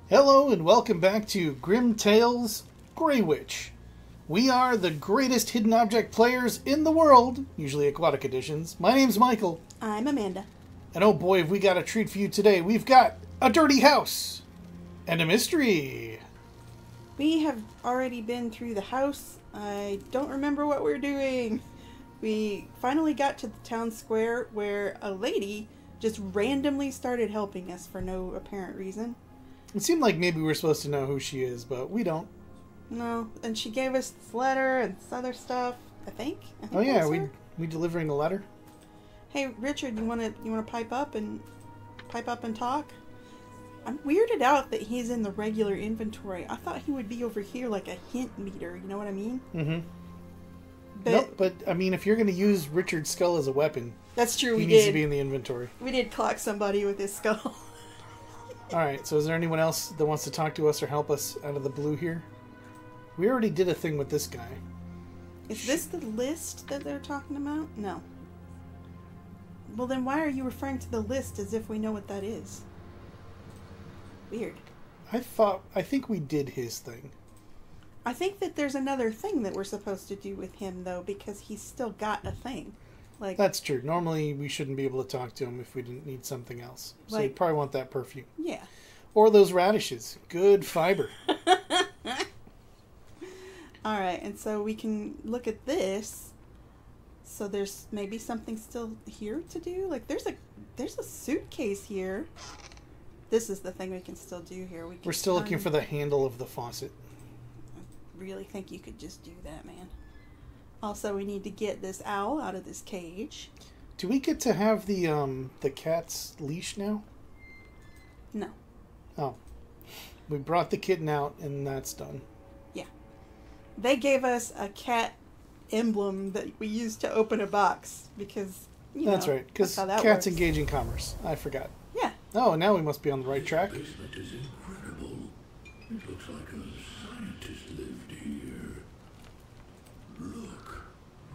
Hello and welcome back to Grim Tales Graywitch. We are the greatest hidden object players in the world, usually aquatic editions. My name's Michael. I'm Amanda. And oh boy, have we got a treat for you today. We've got a dirty house and a mystery. We have already been through the house. I don't remember what we're doing. We finally got to the town square where a lady just randomly started helping us for no apparent reason. It seemed like maybe we were supposed to know who she is, but we don't. No, and she gave us this letter and this other stuff, I think Oh yeah, we delivering a letter? Hey, Richard, you want to pipe up and talk? I'm weirded out that he's in the regular inventory. I thought he would be over here like a hint meter, you know what I mean? Mm-hmm. But, nope, but I mean, if you're going to use Richard's skull as a weapon, that's true, he needs to be in the inventory. We did clock somebody with his skull. Alright, so is there anyone else that wants to talk to us or help us out of the blue here? We already did a thing with this guy. Is this the list that they're talking about? No. Well, then why are you referring to the list as if we know what that is? Weird. I think we did his thing. I think that there's another thing that we're supposed to do with him, though, because he's still got a thing. Like, that's true. Normally, we shouldn't be able to talk to him if we didn't need something else. So you'd probably want that perfume. Yeah. Or those radishes. Good fiber. Alright, and so we can look at this. So there's maybe something still here to do? Like, there's a suitcase here. This is the thing we can still do here. We're still looking for the handle of the faucet. I really think you could just do that, man. Also, we need to get this owl out of this cage. Do we get to have the cat's leash now? No. Oh. We brought the kitten out, and that's done. Yeah. They gave us a cat emblem that we used to open a box, because, that's right, because cats engage in commerce. I forgot. Yeah. Oh, now we must be on the right track. This basement is incredible. It looks like a scientist lived here. Look,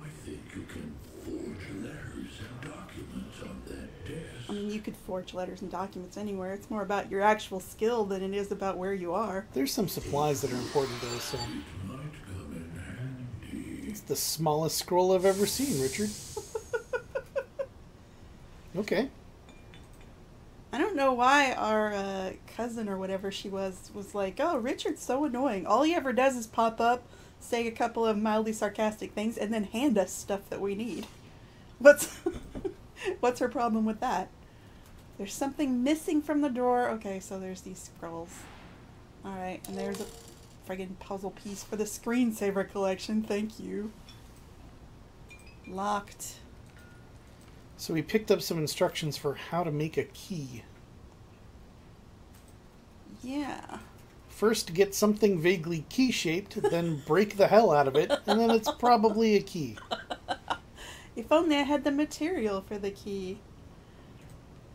I think you can forge letters and documents on that desk. I mean, you could forge letters and documents anywhere. It's more about your actual skill than it is about where you are. There's some supplies that are important though, so... It might come in handy. It's the smallest scroll I've ever seen, Richard. Okay. I don't know why our cousin or whatever she was like, oh, Richard's so annoying. All he ever does is pop up, say a couple of mildly sarcastic things, and then hand us stuff that we need. What's her problem with that? There's something missing from the drawer. Okay, so there's these scrolls. Alright, and there's a friggin' puzzle piece for the screensaver collection. Thank you. Locked. So we picked up some instructions for how to make a key. Yeah. First, get something vaguely key-shaped, then break the hell out of it, and then it's probably a key. If only I had the material for the key.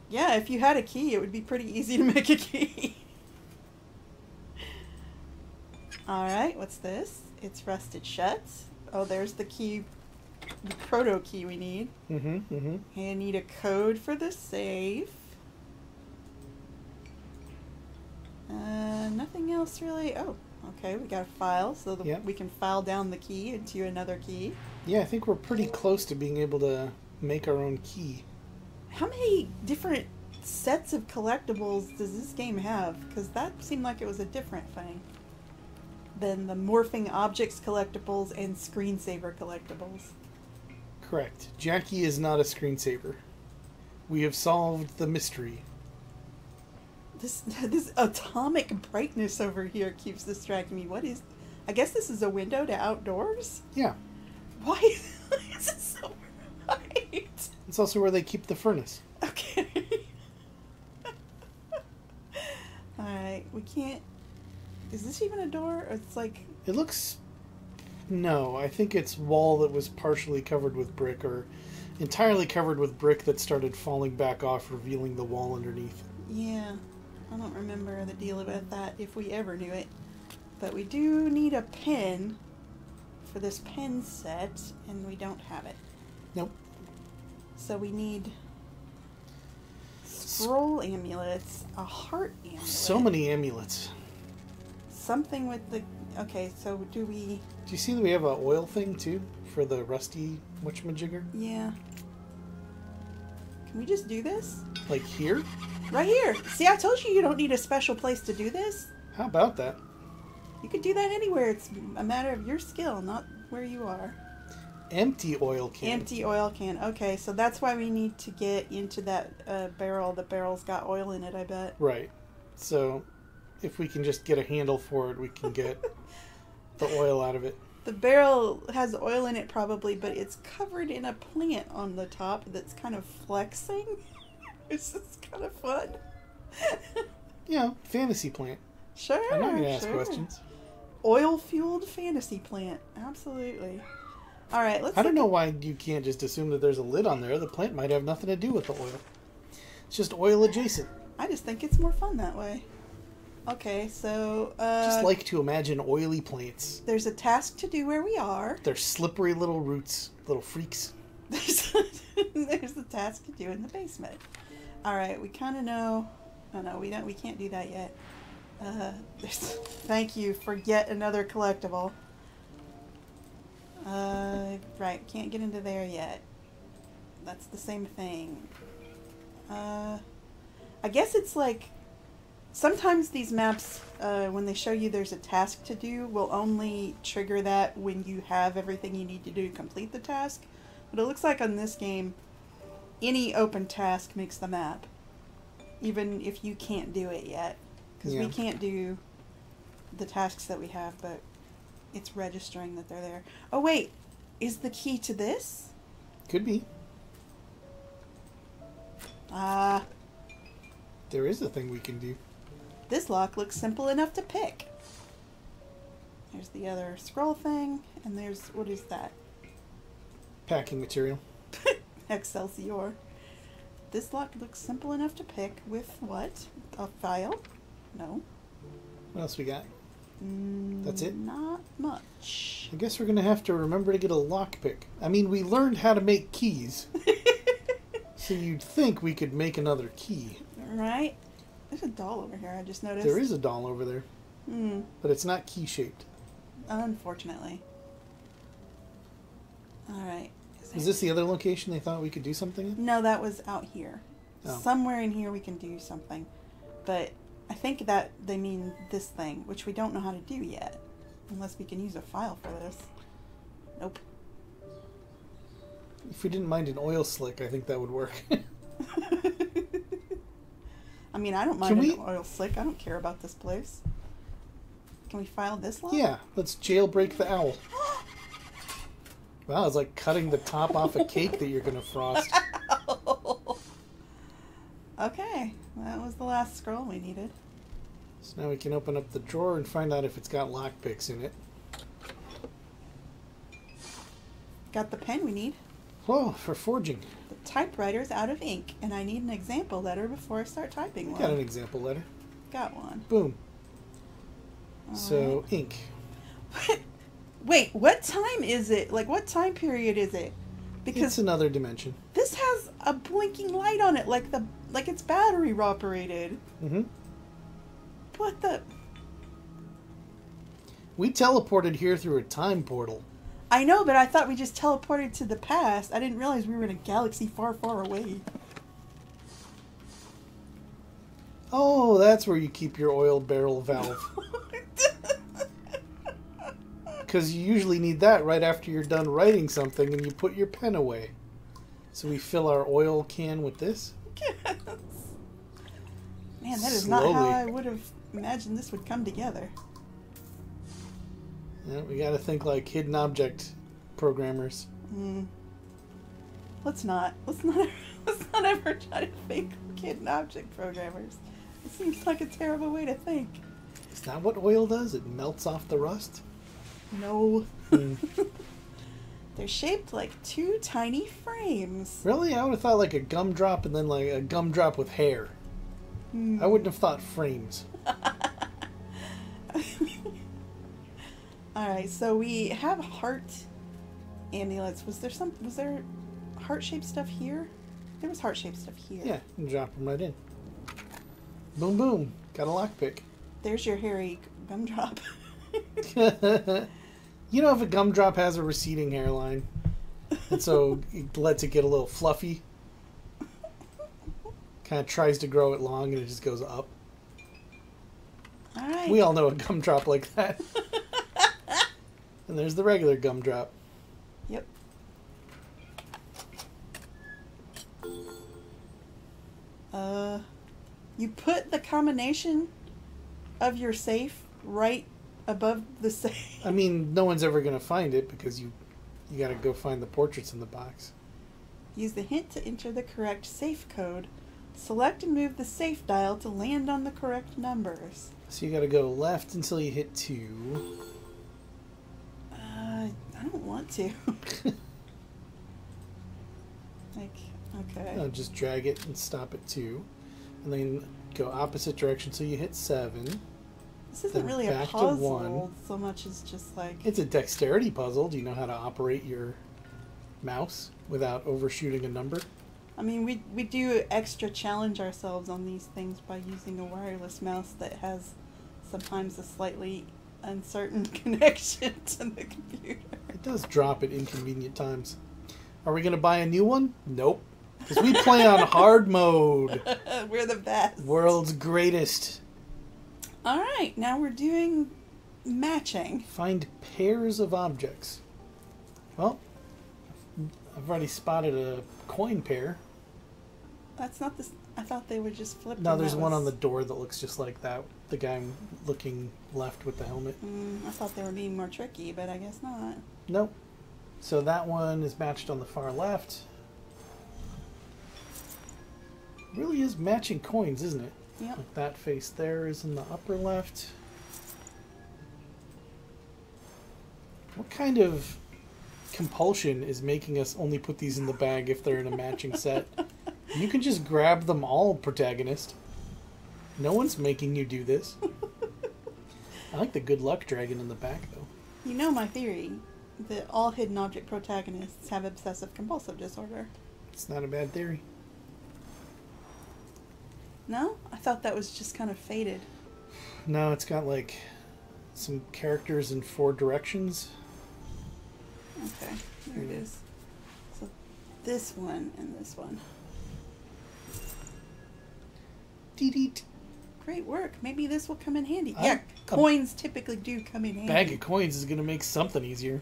Yeah, if you had a key, it would be pretty easy to make a key. Alright, what's this? It's rusted shut. Oh, there's the key. The proto key we need. I need a code for the safe. Nothing else really. Oh, okay, we got a file so that we can file down the key into another key. Yeah, I think we're pretty close to being able to make our own key. How many different sets of collectibles does this game have? Because that seemed like it was a different thing than the morphing objects collectibles and screensaver collectibles. Correct. Jackie is not a screensaver. We have solved the mystery. This atomic brightness over here keeps distracting me. What is... I guess this is a window to outdoors? Yeah. Why is it so bright? It's also where they keep the furnace. Okay. Alright, we can't... Is this even a door? It's like... It looks... No, I think it's wall that was partially covered with brick, or entirely covered with brick that started falling back off, revealing the wall underneath. Yeah, I don't remember the deal about that, if we ever knew it. But we do need a pen for this pen set, and we don't have it. Nope. So we need scroll amulets, a heart amulet. So many amulets. Something with the... Okay, so do we... Do you see that we have an oil thing, too? For the rusty whatchamajigger? Yeah. Can we just do this? Like here? Right here. See, I told you don't need a special place to do this. How about that? You could do that anywhere. It's a matter of your skill, not where you are. Empty oil can. Empty oil can. Okay, so that's why we need to get into that barrel. The barrel's got oil in it, I bet. Right. So, if we can just get a handle for it, we can get the oil out of it. The barrel has oil in it probably, but it's covered in a plant on the top that's kind of flexing. This is kind of fun. Yeah, fantasy plant. Sure. I'm not going to ask questions. Oil-fueled fantasy plant. Absolutely. All right, let's... I don't know why you can't just assume that there's a lid on there. The plant might have nothing to do with the oil. It's just oil adjacent. I just think it's more fun that way. Okay, so... just like to imagine oily plants. There's a task to do where we are. They're slippery little roots, little freaks. There's a task to do in the basement. All right, we kind of know... Oh, no, we can't do that yet. Thank you for yet another collectible. Right, can't get into there yet. That's the same thing. I guess it's like... Sometimes these maps, when they show you there's a task to do, will only trigger that when you have everything you need to do to complete the task. But it looks like on this game, any open task makes the map. Even if you can't do it yet. Because we can't do the tasks that we have, but it's registering that they're there. Oh wait, is the key to this? Could be. There is a thing we can do. This lock looks simple enough to pick. There's the other scroll thing, and there's, what is that? Packing material. Excelsior. This lock looks simple enough to pick with what? A file? No. What else we got? That's it? Not much. I guess we're going to have to remember to get a lockpick. I mean, we learned how to make keys. So you'd think we could make another key. Right? There's a doll over here, I just noticed. There is a doll over there. But it's not key-shaped. Unfortunately. Alright. Is this the other location they thought we could do something in? No, that was out here. Oh. Somewhere in here we can do something. But I think that they mean this thing, which we don't know how to do yet. Unless we can use a file for this. Nope. If we didn't mind an oil slick, I think that would work. I mean, I don't mind an oil slick. I don't care about this place. Can we file this lock? Yeah, let's jailbreak the owl. Wow, it's like cutting the top off a cake that you're going to frost. Okay, that was the last scroll we needed. So now we can open up the drawer and find out if it's got lockpicks in it. Got the pen we need. Whoa, for forging. The typewriter's out of ink, and I need an example letter before I start typing one. Got an example letter. Got one. Boom. All So, right. ink. Wait, what time is it? Like, what time period is it? Because It's another dimension. this has a blinking light on it, like it's battery operated. Mm-hmm. What the? We teleported here through a time portal. I know, but I thought we just teleported to the past. I didn't realize we were in a galaxy far, far away. Oh, that's where you keep your oil barrel valve. Because you usually need that right after you're done writing something and you put your pen away. So we fill our oil can with this. Yes. Man, that is not how I would have imagined this would come together. Yeah, we got to think like hidden object programmers. Let's not ever try to think like hidden object programmers. It seems like a terrible way to think. Is that what oil does? It melts off the rust? No. They're shaped like two tiny frames. Really? I would have thought like a gumdrop and then like a gumdrop with hair. I wouldn't have thought frames. Alright, so we have heart amulets. Was there heart-shaped stuff here? There was heart-shaped stuff here. Yeah, and drop them right in. Boom, boom. Got a lockpick. There's your hairy gumdrop. You know, if a gumdrop has a receding hairline, and so it lets it get a little fluffy, kind of tries to grow it long, and it just goes up. All right. We all know a gumdrop like that. And there's the regular gumdrop. Yep. You put the combination of your safe right above the safe. I mean, no one's ever going to find it because you got to go find the portraits in the box. Use the hint to enter the correct safe code. Select and move the safe dial to land on the correct numbers. So you got to go left until you hit 2. I don't want to. Like, okay. No, just drag it and stop at 2. And then go opposite direction so you hit 7. This isn't then really a back to puzzle 1. so much as just like... It's a dexterity puzzle. Do you know how to operate your mouse without overshooting a number? I mean, we do extra challenge ourselves on these things by using a wireless mouse that has sometimes a slightly uncertain connection to the computer. It does drop at inconvenient times. Are we going to buy a new one? Nope. Because we play on hard mode. We're the best. World's greatest. All right, now we're doing matching. Find pairs of objects. Well, I've already spotted a coin pair. That's not this. I thought they were just flipped. No, there's one on the door that looks just like that. The guy looking left with the helmet. I thought they were being more tricky, but I guess not. Nope. So that one is matched on the far left. Really is matching coins, isn't it? Yep. Like that face there is in the upper left. What kind of compulsion is making us only put these in the bag if they're in a matching set? You can just grab them all, protagonist. No one's making you do this. I like the good luck dragon in the back, though. You know my theory that all hidden object protagonists have obsessive compulsive disorder. It's not a bad theory. No? I thought that was just kind of faded. No, it's got like some characters in 4 directions. Okay, there it is. So this one and this one. Deet. Great work. Maybe this will come in handy. Yeah, coins typically do come in handy. Bag of coins is going to make something easier.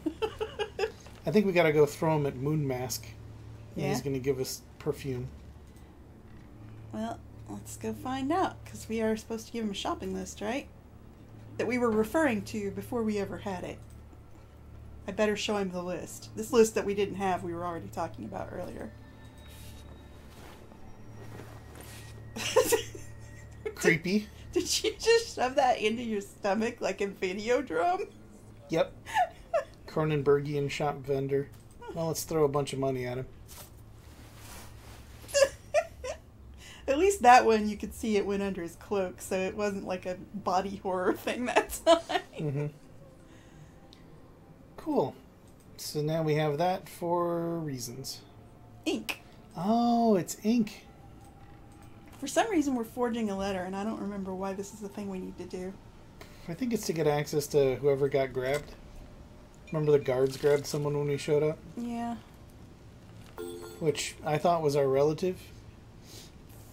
I think we got to go throw him at Moon Mask. And he's going to give us perfume. Well, let's go find out, because we are supposed to give him a shopping list, right? That we were referring to before we ever had it. I better show him the list. This list that we didn't have, we were already talking about earlier. Creepy. Did you just shove that into your stomach like a Videodrome? Yep. Cronenbergian shop vendor. Well, let's throw a bunch of money at him. At least that one you could see it went under his cloak, so it wasn't like a body horror thing that time. Mm-hmm. Cool. So now we have that for reasons. Ink. Oh, it's ink. For some reason we're forging a letter, and I don't remember why this is the thing we need to do. I think it's to get access to whoever got grabbed. Remember the guards grabbed someone when we showed up? Yeah. Which I thought was our relative.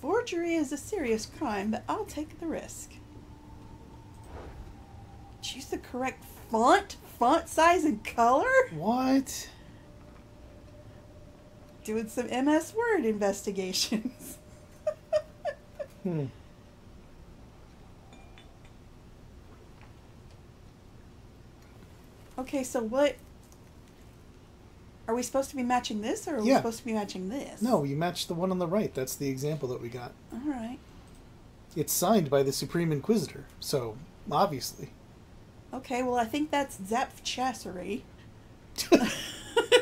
Forgery is a serious crime, but I'll take the risk. Choose the correct font size, and color? What? Doing some MS Word investigations. Okay, so what... Are we supposed to be matching this, or are we supposed to be matching this? No, you matched the one on the right. That's the example that we got. Alright. It's signed by the Supreme Inquisitor, so obviously. Okay, well I think that's Zapf Chassery.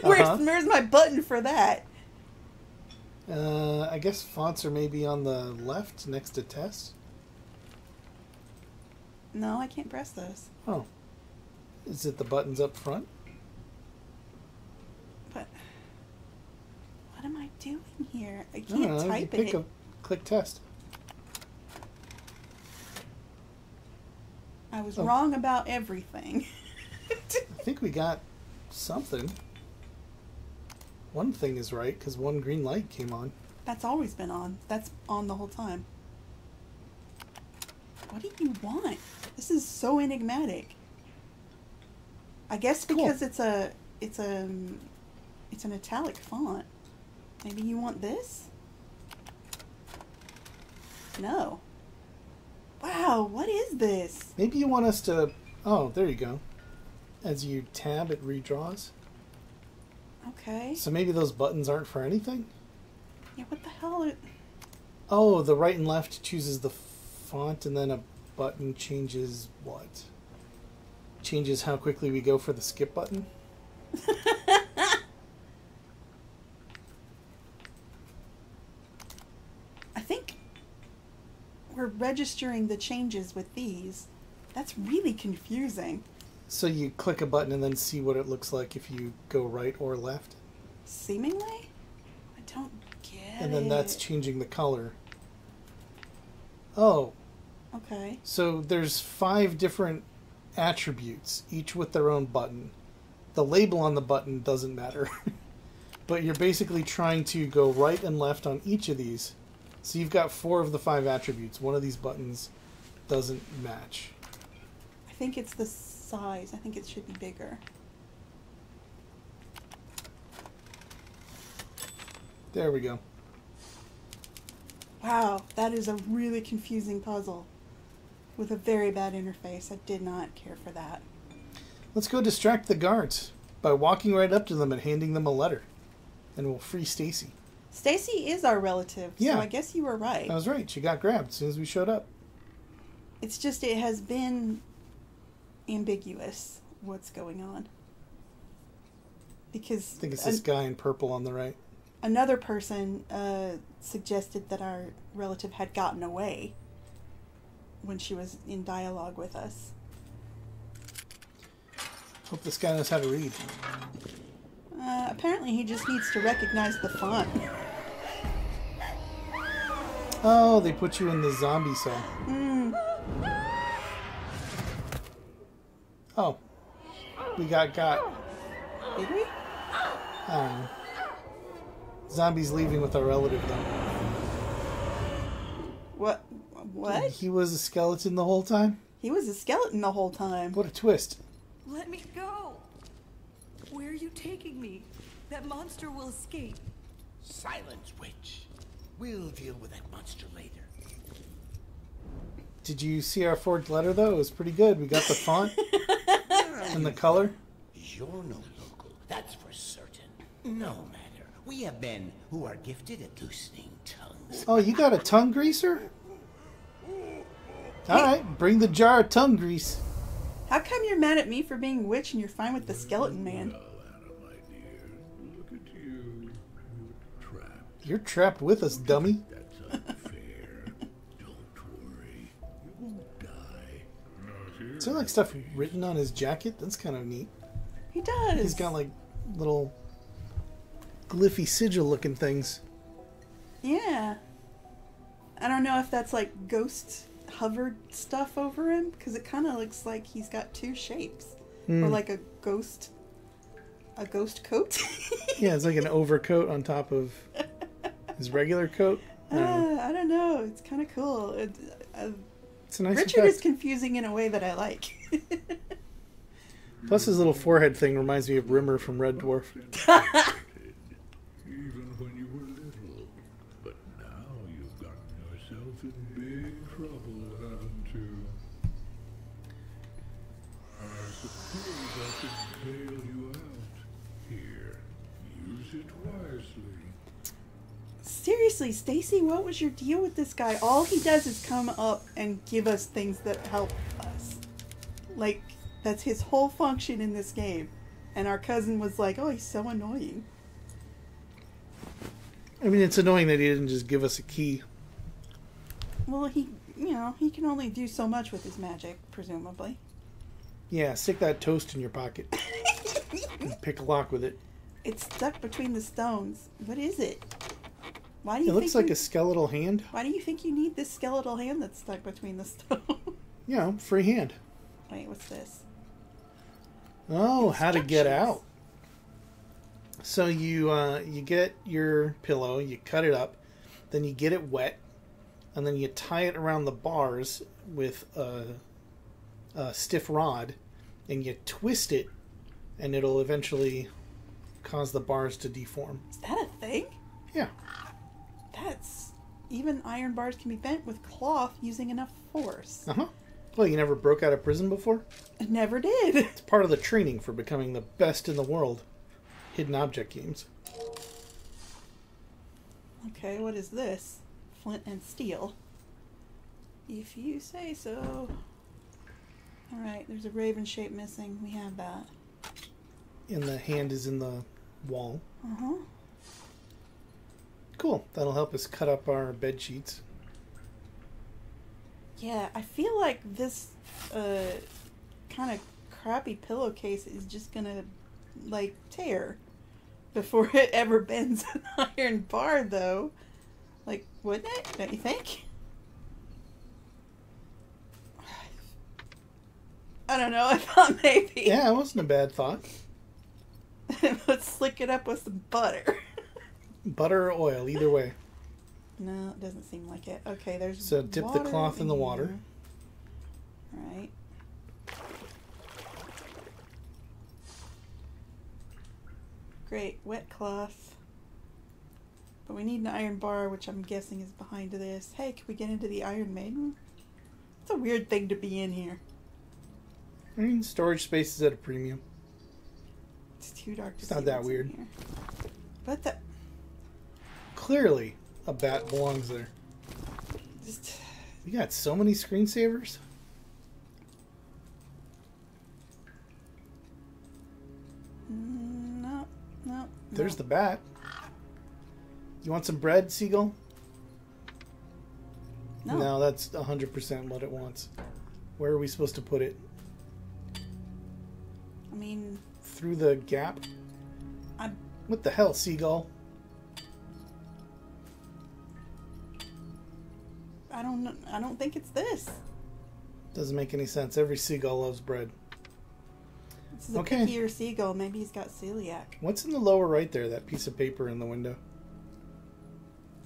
Where's my button for that? I guess fonts are maybe on the left next to test. No, I can't press those. Oh. Is it the buttons up front? But what am I doing here? I can't type it. Click test. I was wrong about everything. I think we got something. One thing is right, because one green light came on. That's always been on. That's on the whole time. What do you want? This is so enigmatic. I guess because it's an italic font. Maybe you want this? No. Wow, what is this? Maybe you want us to... Oh, there you go. As you tab, it redraws. Okay. So maybe those buttons aren't for anything? Yeah, what the hell? Oh, the right and left chooses the font, and then a button changes what? Changes how quickly we go for the skip button? I think we're registering the changes with these. That's really confusing. So you click a button and then see what it looks like if you go right or left? Seemingly? I don't get it. And then that's changing the color. Oh. Okay. So there's 5 different attributes, each with their own button. The label on the button doesn't matter. But you're basically trying to go right and left on each of these. So you've got 4 of the 5 attributes. One of these buttons doesn't match. I think it's the size. I think it should be bigger. There we go. Wow, that is a really confusing puzzle with a very bad interface. I did not care for that. Let's go distract the guards by walking right up to them and handing them a letter. And we'll free Stacy. Stacy is our relative, Yeah. so I guess you were right. I was right. She got grabbed as soon as we showed up. It's just it has been ambiguous what's going on. Because I think it's this guy in purple on the right. another person suggested that our relative had gotten away when she was in dialogue with us. Hope this guy knows how to read. Apparently he just needs to recognize the font. Oh, they put you in the zombie cell. Oh. We got. Did we? I don't know. Zombie's leaving with our relative, though. What? He was a skeleton the whole time? He was a skeleton the whole time. What a twist. Let me go! Where are you taking me? That monster will escape. Silence, witch. We'll deal with that monster later. Did you see our forged letter, though? It was pretty good. We got the font and the color. You're no local, that's for certain. No matter. We have men who are gifted at loosening tongues. Oh, you got a tongue greaser? Alright, bring the jar of tongue grease. How come you're mad at me for being witch and you're fine with the skeleton man? Anna, my dear, look at you. You're trapped. You're trapped with us, dummy. That's unfair. Don't worry. You won't die. Is there like stuff written on his jacket? That's kind of neat. He does. He's got like little glyphy sigil looking things. Yeah. I don't know if that's like ghost hovered stuff over him, because it kind of looks like he's got 2 shapes. Or like a ghost coat. Yeah, it's like an overcoat on top of his regular coat. I don't know. It's kind of cool. It's a nice Richard effect. is confusing in a way that I like. Plus his little forehead thing reminds me of Rimmer from Red Dwarf. Even when you were little. But now you've gotten yourself in big trouble, haven't you? I suppose I could bail you out. Here, use it wisely. Seriously, Stacy, what was your deal with this guy? All he does is come up and give us things that help us. Like, that's his whole function in this game. And our cousin was like, oh, he's so annoying. I mean, it's annoying that he didn't just give us a key. Well, he can only do so much with his magic, presumably. Yeah, stick that toast in your pocket. And pick a lock with it. It's stuck between the stones. What is it? Why do you It looks think like a skeletal hand. Why do you think you need this skeletal hand that's stuck between the stones? You know, free hand. Wait, what's this? Oh, how to get Instructions. out. So you get your pillow, you cut it up, then you get it wet, and then you tie it around the bars with a stiff rod, and you twist it, and it'll eventually cause the bars to deform. Is that a thing? Yeah. That's... Even iron bars can be bent with cloth using enough force. Uh-huh. Well, you never broke out of prison before? I never did. It's part of the training for becoming the best in the world. Hidden object games. Okay, what is this? Flint and steel. If you say so. Alright, there's a raven shape missing. We have that. And the hand is in the wall. Uh-huh. Cool. That'll help us cut up our bed sheets. Yeah, I feel like this kind of crappy pillowcase is just gonna, like, tear before it ever bends an iron bar, though. Like, wouldn't it? Don't you think? I don't know, I thought maybe. Yeah, it wasn't a bad thought. Let's slick it up with some butter. Butter or oil, either way. No, it doesn't seem like it. Okay, there's So dip the cloth in the water. Right. Great, wet cloth. But we need an iron bar, which I'm guessing is behind this. Hey, can we get into the Iron Maiden? It's a weird thing to be in here. I mean, storage space is at a premium. It's too dark to It's see not that what's in weird. here. But that Clearly, a bat belongs there. just You got so many screensavers. no. There's the bat. You want some bread, Seagull? No. No, that's 100% what it wants. Where are we supposed to put it? I mean, Through the gap? I What the hell, Seagull? don't think it's this. Doesn't make any sense. Every seagull loves bread. This is a Okay. pickier seagull. Maybe he's got celiac. What's in the lower right there? That piece of paper in the window.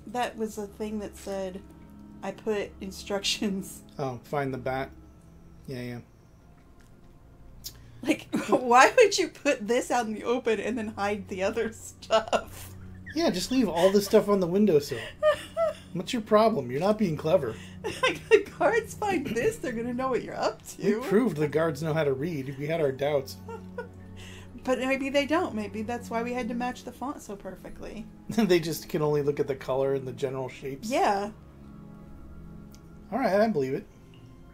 That was a thing that said, I put instructions. Oh, find the bat. Yeah. Like, why would you put this out in the open and then hide the other stuff? Yeah, just leave all this stuff on the windowsill. What's your problem? You're not being clever. Like, the guards find this, they're gonna know what you're up We to. proved the guards know how to read. We had our doubts. But maybe they don't. Maybe that's why we had to match the font so perfectly. They just can only look at the color and the general shapes. Yeah. Alright, I believe it.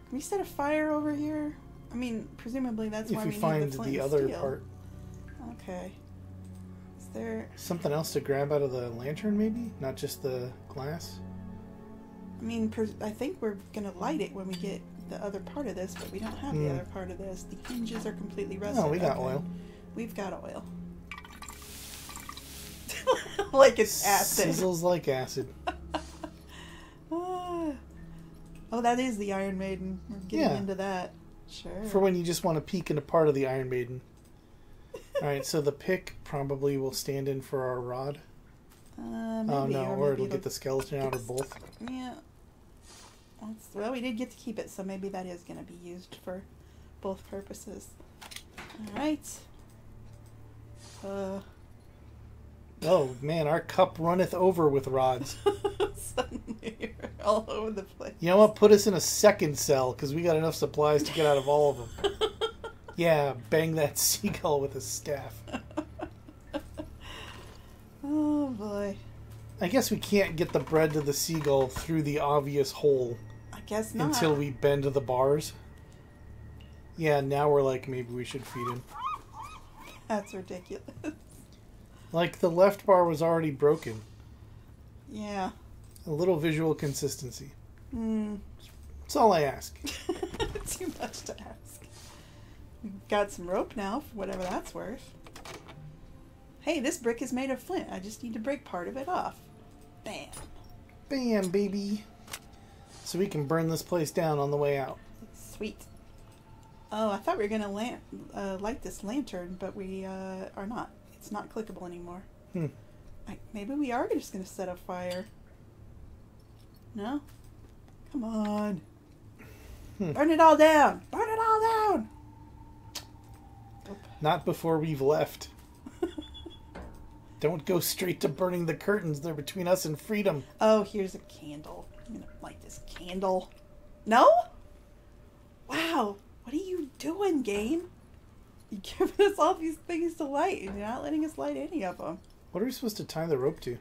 Can we set a fire over here? I mean, presumably that's If why you we need find the flint the and other steel. part. Okay. Is there... Something else to grab out of the lantern, maybe? Not just the glass? I mean, I think we're gonna light it when we get the other part of this, but we don't have the other part of this. The hinges are completely rusted. No, we got Okay. oil. We've got oil. Like it's acid. Sizzles like acid. Ah. Oh, that is the Iron Maiden. We're getting Yeah. into that. Sure. For when you just want to peek into part of the Iron Maiden. Alright, so the pick probably will stand in for our rod. Maybe, Oh no, or maybe it'll get the skeleton out, or both. Yeah. Well, we did get to keep it, so maybe that is going to be used for both purposes. Alright. Oh man, our cup runneth over with rods. Suddenly you're all over the place. You know what? Put us in a second cell, because we got enough supplies to get out of all of them. Yeah, bang that seagull with a staff. Oh boy. I guess we can't get the bread to the seagull through the obvious hole I guess not. until we bend the bars. Yeah, now we're like, maybe we should feed him. That's ridiculous. Like, the left bar was already broken. Yeah. A little visual consistency. Hmm. That's all I ask. Too much to ask. We've got some rope now, for whatever that's worth. Hey, this brick is made of flint. I just need to break part of it off. Bam. Bam, baby. So we can burn this place down on the way out. Sweet. Oh, I thought we were gonna light this lantern, but we are not. It's not clickable anymore. Maybe we are just gonna set a fire. No? Come on. Burn it all down! Burn it all down! Not before we've left. Don't go straight to burning the curtains. They're between us and freedom. Oh, here's a candle. I'm gonna light this candle. No? Wow. What are you doing, game? You're giving us all these things to light, and you're not letting us light any of them. What are we supposed to tie the rope to?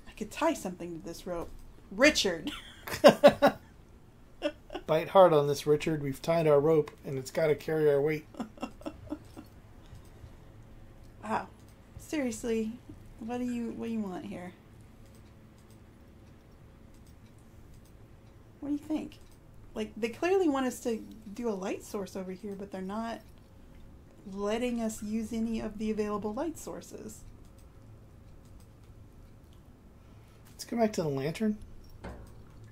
I could tie something to this rope. Richard! Bite hard on this, Richard. We've tied our rope, and it's got to carry our weight. Wow. Seriously, what do you want here? What do you think? Like, they clearly want us to do a light source over here, but they're not letting us use any of the available light sources. Let's go back to the lantern.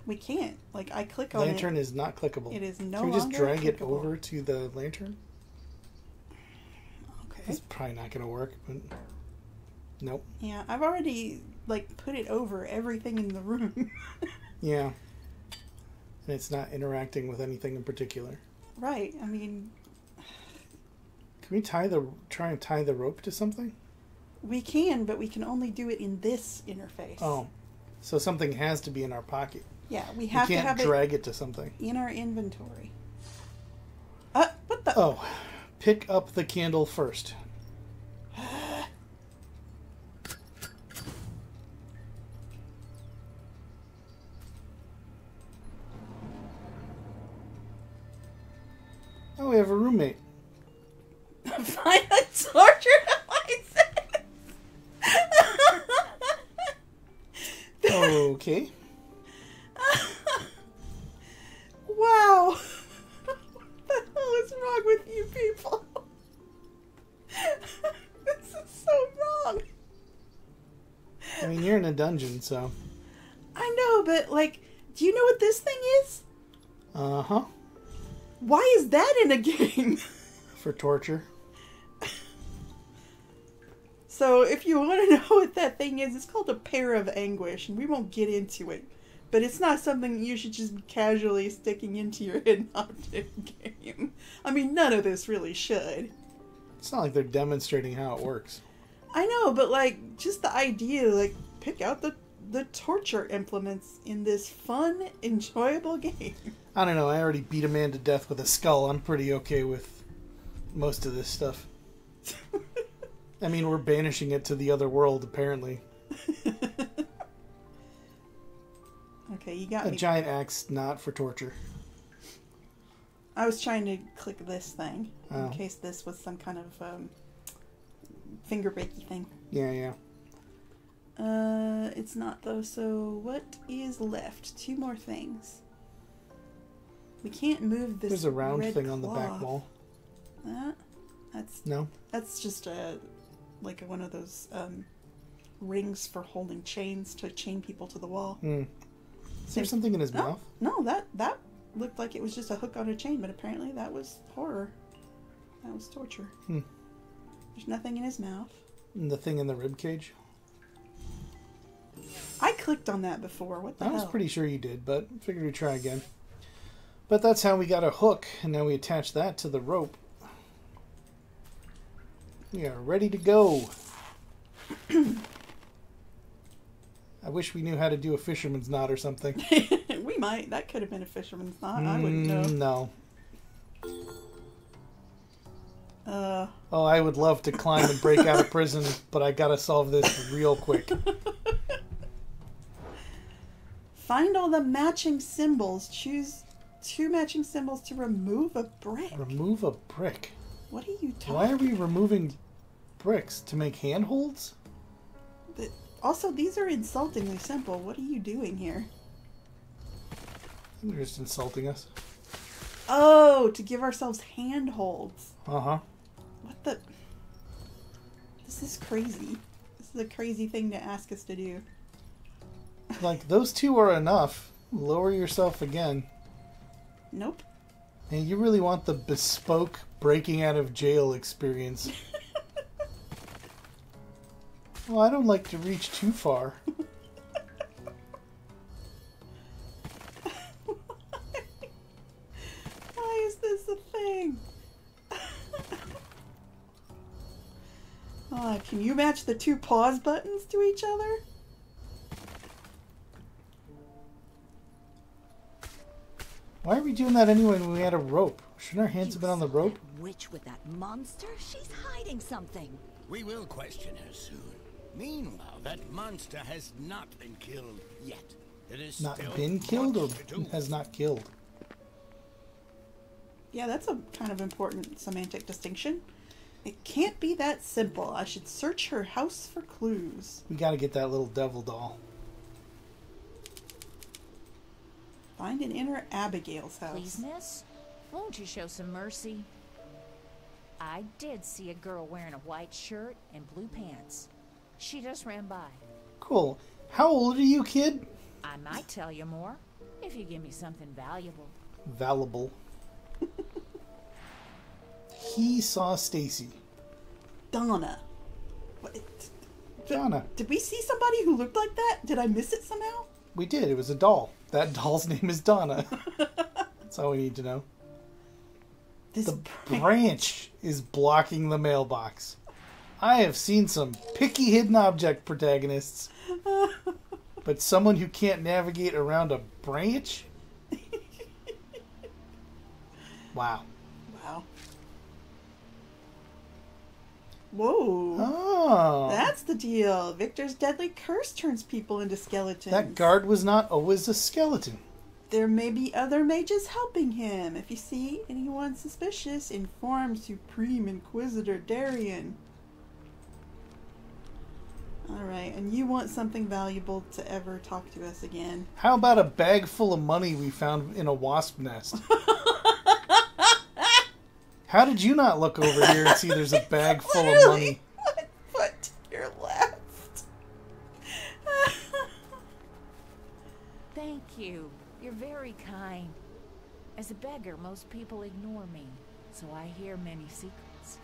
We can't. Like, I click on Lantern is not clickable. It is no Can we just longer drag it clickable. over to the lantern? Okay. It's probably not going to work, but nope. Yeah, I've already, like, put it over everything in the room. Yeah. And it's not interacting with anything in particular. Right. I mean, Can we try and tie the rope to something? we can, but we can only do it in this interface. Oh. So something has to be in our pocket. Yeah, we We have to can't have drag it to something. it in our inventory. What the? Oh. Pick up the candle first. Oh, we have a roommate. Find a torture device. Okay. Wow. What the hell is wrong with you people? This is so wrong. I mean, you're in a dungeon, so. I know, but, like, do you know what this thing is? Uh-huh. Why is that in a game? For torture. So, if you want to know what that thing is, it's called a pair of anguish, and we won't get into it. But it's not something you should just be casually sticking into your head object game. I mean, none of this really should. It's not like they're demonstrating how it works. I know, but, like, just the idea, like, pick out the torture implements in this fun, enjoyable game. I don't know, I already beat a man to death with a skull. I'm pretty okay with most of this stuff. I mean, we're banishing it to the other world, apparently. Okay, you got A me. giant axe, not for torture. I was trying to click this thing, Oh. in case this was some kind of, finger breaky thing. Yeah. It's not though, so what is left? 2 more things. We can't move this. There's a round red thing on the back cloth. wall. That's No? just like one of those rings for holding chains to chain people to the wall. Is there something in his No, mouth? no, that looked like it was just a hook on a chain, but apparently that was horror. That was torture. There's nothing in his mouth. And the thing in the rib cage? I clicked on that before. What the I hell? was pretty sure you did, but figured we'd try again. But that's how we got a hook, and now we attach that to the rope. We are ready to go. I wish we knew how to do a fisherman's knot or something. We might. That could have been a fisherman's knot. I wouldn't know. No. Oh, I would love to climb and break out of prison, but I gotta solve this real quick. Find all the matching symbols. Choose 2 matching symbols to remove a brick. Remove a brick. What are you talking Why are we removing bricks? To make handholds? Also, these are insultingly simple. What are you doing here? They're just insulting us. Oh, to give ourselves handholds. Uh-huh. What the? This is crazy. This is a crazy thing to ask us to do. Like, those 2 are enough. Lower yourself again. Nope. And you really want the bespoke breaking out of jail experience. Well, I don't like to reach too far. Why is this a thing? Can you match the two pause buttons to each other? Why are we doing that anyway when we had a rope? Shouldn't our hands have been on the rope? Witch with that monster? She's hiding something. We will question her soon. Meanwhile, that monster has not been killed yet. It is Not still been killed or much to do. has not killed? Yeah, that's a kind of important semantic distinction. It can't be that simple. I should search her house for clues. We gotta get that little devil doll. Find and enter Abigail's house. Please, miss, won't you show some mercy? I did see a girl wearing a white shirt and blue pants. She just ran by. Cool. How old are you, kid? I might tell you more if you give me something valuable. Valuable. He saw Stacy. Donna. Donna. Did we see somebody who looked like that? Did I miss it somehow? We did. It was a doll. That doll's name is Donna. That's all we need to know. This The branch is blocking the mailbox. I have seen some picky hidden object protagonists. But someone who can't navigate around a branch? Wow. Wow. Whoa. Oh. That's the deal. Victor's deadly curse turns people into skeletons. That guard was not always a skeleton. There may be other mages helping him. If you see anyone suspicious, inform Supreme Inquisitor Darian. Alright, and you want something valuable to ever talk to us again. How about a bag full of money we found in a wasp nest? How did you not look over here and see there's a bag full of money? One foot to your left. Thank you. You're very kind. As a beggar, most people ignore me, so I hear many secrets.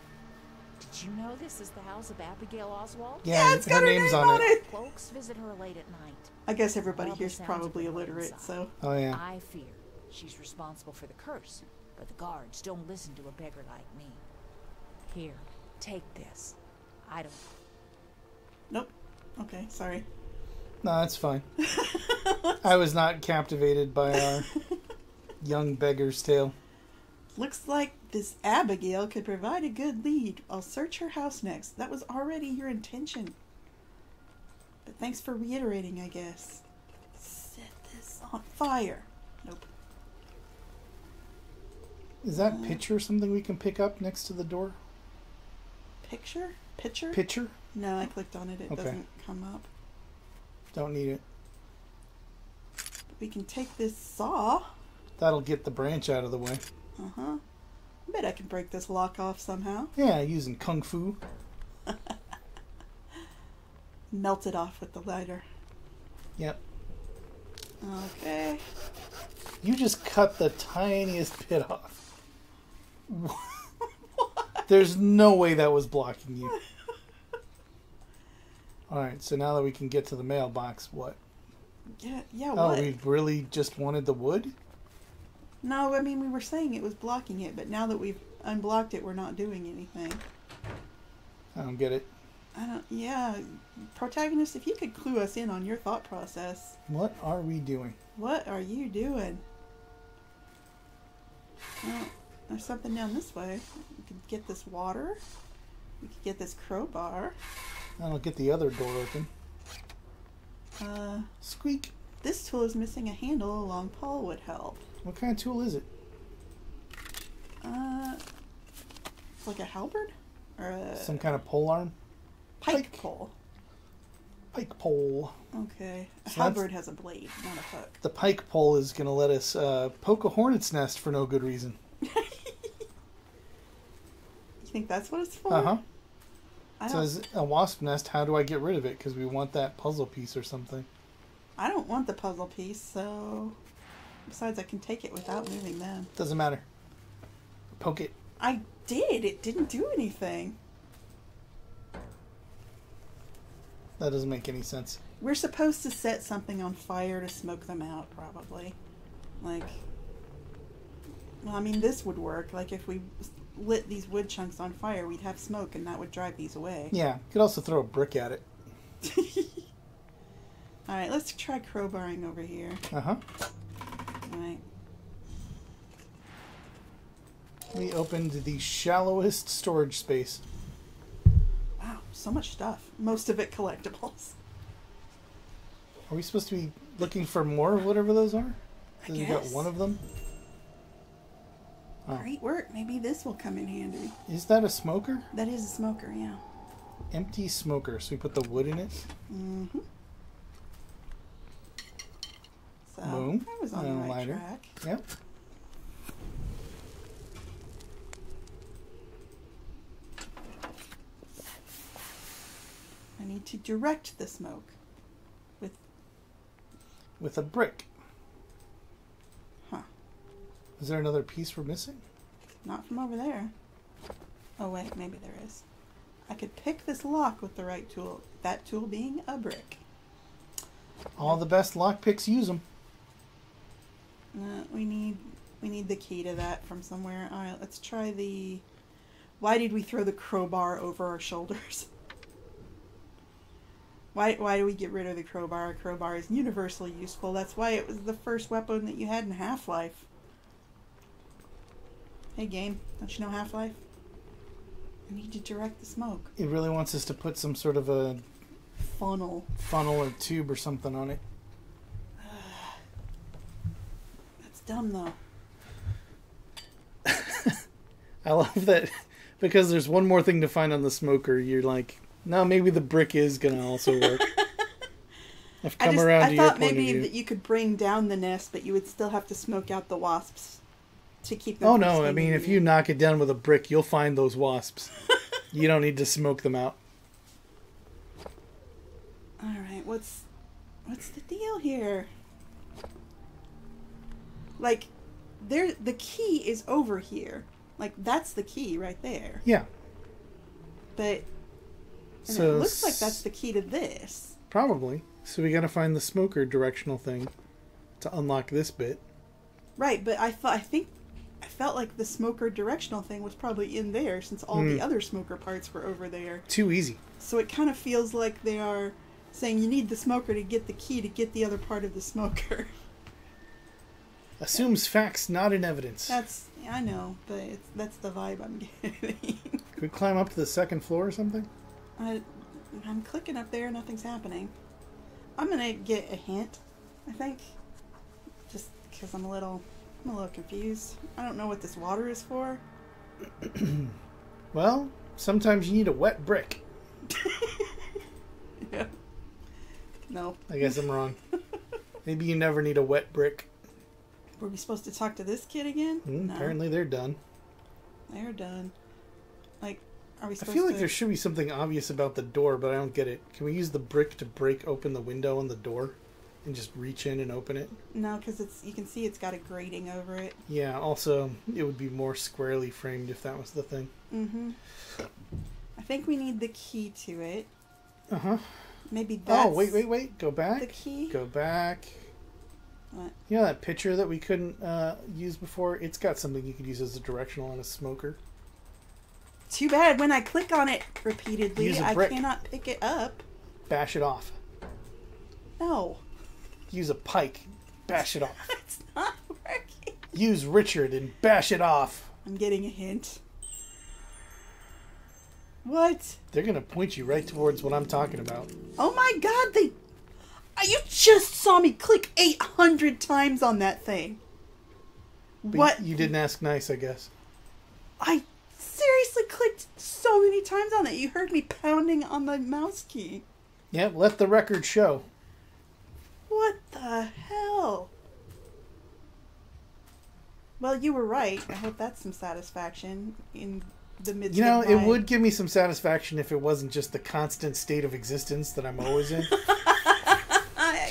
Did you know this is the house of Abigail Oswald? Yeah, it's got her name's name on it. Folks visit her late at night. I guess everybody Well, the here's sounds probably of the illiterate, inside. so. Oh, yeah. I fear she's responsible for the curse, but the guards don't listen to a beggar like me. Here, take this. I don't... Nope. Okay, sorry. No, that's fine. I was not captivated by our young beggar's tale. Looks like this Abigail could provide a good lead. I'll search her house next. That was already your intention. But thanks for reiterating, I guess. Set this on fire. Nope. Is that picture something we can pick up next to the door? Picture? Picture? Pitcher? No, I clicked on it. It Okay. doesn't come up. Don't need it. But we can take this saw. That'll get the branch out of the way. Uh-huh. I bet I can break this lock off somehow. Yeah, using kung fu. Melt it off with the lighter. Yep. Okay. You just cut the tiniest bit off. There's no way that was blocking you. Alright, so now that we can get to the mailbox, what? Yeah, Oh, what? we really just wanted the wood? No, I mean, we were saying it was blocking it, but now that we've unblocked it, we're not doing anything. I don't get it. Yeah, protagonist, if you could clue us in on your thought process. What are we doing? What are you doing? Well, there's something down this way. We could get this water. We could get this crowbar. I don't get the other door open. Squeak. This tool is missing a handle. A long pole would help. What kind of tool is it? It's like a halberd? Or a Some kind of pole arm? pike pole. Pike pole. Okay. A So halberd has a blade, not a hook. The pike pole is going to let us poke a hornet's nest for no good reason. You think that's what it's for? Uh-huh. I It don't, says a wasp nest, how do I get rid of it? Because we want that puzzle piece or something. I don't want the puzzle piece, so... Besides, I can take it without moving them. Doesn't matter. Poke it. I did. It didn't do anything. That doesn't make any sense. We're supposed to set something on fire to smoke them out, probably. Like, well, I mean, this would work. Like, if we lit these wood chunks on fire, we'd have smoke, and that would drive these away. Yeah, you could also throw a brick at it. Alright, let's try crowbarring over here. Uh-huh. Alright. We opened the shallowest storage space. Wow, so much stuff. Most of it collectibles. Are we supposed to be looking for more of whatever those are? I We got guess. one of them. Oh. Great work. Maybe this will come in handy. Is that a smoker? That is a smoker, yeah. Empty smoker. So we put the wood in it. Mm-hmm. So, Boom. I was on And the a right lighter. track. Yep. I need to direct the smoke. With a brick. Huh. Is there another piece we're missing? Not from over there. Oh wait, maybe there is. I could pick this lock with the right tool. That tool being a brick. All the best lockpicks use them. We need the key to that from somewhere. All right, let's try the. Why did we throw the crowbar over our shoulders? Why do we get rid of the crowbar? A crowbar is universally useful. That's why it was the first weapon that you had in Half-Life. Hey game, don't you know Half-Life? I need to direct the smoke. It really wants us to put some sort of a Funnel. funnel or tube or something on it. That's dumb though. I love that because there's one more thing to find on the smoker. You're like, no, maybe the brick is going to also work. I've come around to I your thought point of maybe view. that you could bring down the nest, but you would still have to smoke out the wasps to keep them Oh from no, I stinging mean, if you knock it down with a brick, you'll find those wasps. You don't need to smoke them out. Alright, what's the deal here? Like, the key is over here. Like, that's the key right there. Yeah. But and So it looks like that's the key to this. Probably. So we got to find the smoker directional thing to unlock this bit. Right, but I felt like the smoker directional thing was probably in there since all the other smoker parts were over there. Too easy. So it kind of feels like they are saying you need the smoker to get the key to get the other part of the smoker. Assumes facts, not in evidence. I know, but that's the vibe I'm getting. Could we climb up to the second floor or something? I'm clicking up there, nothing's happening. I'm gonna get a hint, I think. Just because I'm a little confused. I don't know what this water is for. Well, sometimes you need a wet brick. Yeah. No. I guess I'm wrong. Maybe you never need a wet brick. Were we supposed to talk to this kid again? No. Apparently they're done. They're done. Like, are we I supposed feel like to... there should be something obvious about the door, but I don't get it. Can we use the brick to break open the window on the door and just reach in and open it? No, because you can see it's got a grating over it. Yeah, also, it would be more squarely framed if that was the thing. Mm-hmm. I think we need the key to it. Uh-huh. Maybe that's... Oh, wait. Go back. the key? Go back. What? You know that picture that we couldn't use before? It's got something you could use as a directional on a smoker. Too bad when I click on it repeatedly, Use a I brick. cannot pick it up. Bash it off. No. Use a pike. Bash it off. It's not working. Use Richard and bash it off. I'm getting a hint. What? They're going to point you right towards what I'm talking about. Oh my god, you just saw me click 800 times on that thing. But What? You didn't ask nice, I guess. I seriously clicked so many times on that. You heard me pounding on the mouse key. Yeah, let the record show. What the hell? Well, you were right. I hope that's some satisfaction in the midst You know, of it my... would give me some satisfaction if it wasn't just the constant state of existence that I'm always in.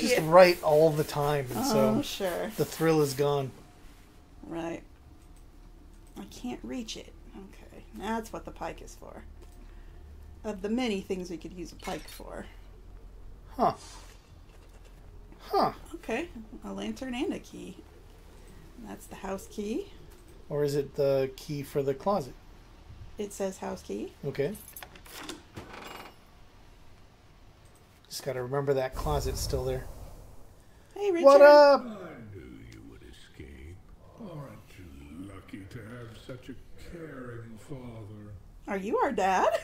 Just right all the time. And Oh, so sure. the thrill is gone. Right. I can't reach it. Okay, that's what the pike is for. Of the many things we could use a pike for. Huh. Huh. Okay, a lantern and a key. That's the house key. Or is it the key for the closet? It says house key. Okay. Just gotta remember that closet's still there. Hey, Richard. What up? I knew you would escape. Aren't you lucky to have such a caring father? Are you our dad?